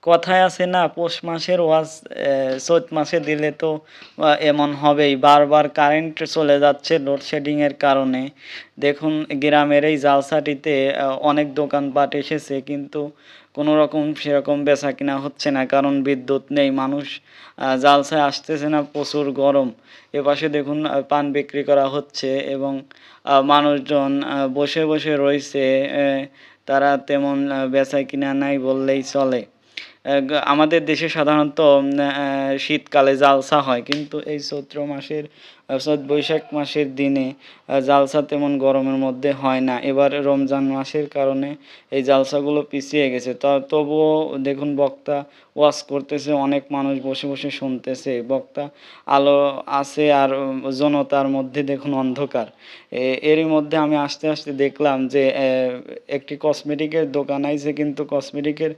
কথায় আছে না, পৌষ মাসের ওয়াজ চৈত মাসে দিলে তো এমন হবেই। বারবার কারেন্ট চলে যাচ্ছে লোডশেডিং এর কারণে। দেখুন গ্রামের এই জালসাটিতে অনেক দোকানপাট এসেছে, কিন্তু কোনো রকম সেরকম বেচা কিনা হচ্ছে না, কারণ বিদ্যুৎ নেই। মানুষ জালসায় আসতেছে না, প্রচুর গরম। এপাশে দেখুন পান বিক্রি করা হচ্ছে এবং মানুষজন বসে বসে রয়েছে। তারা তেমন বেচা কিনা নাই বললেই চলে। আমাদের দেশে সাধারণত শীতকালে জালসা হয়, কিন্তু এই চৈত্র মাসের চৈত বৈশাখ মাসের দিনে জালসা তেমন গরমের মধ্যে হয় না। এবার রমজান মাসের কারণে এই জালসাগুলো পিছিয়ে গেছে। তবুও দেখুন বক্তা ওয়াজ করতেছে, অনেক মানুষ বসে বসে শুনতেছে। বক্তা আলো আছে আর জনতার মধ্যে দেখুন অন্ধকার। এরই মধ্যে আমি আসতে আসতে দেখলাম যে একটি কসমেটিকের দোকান আইছে, কিন্তু কসমেটিকের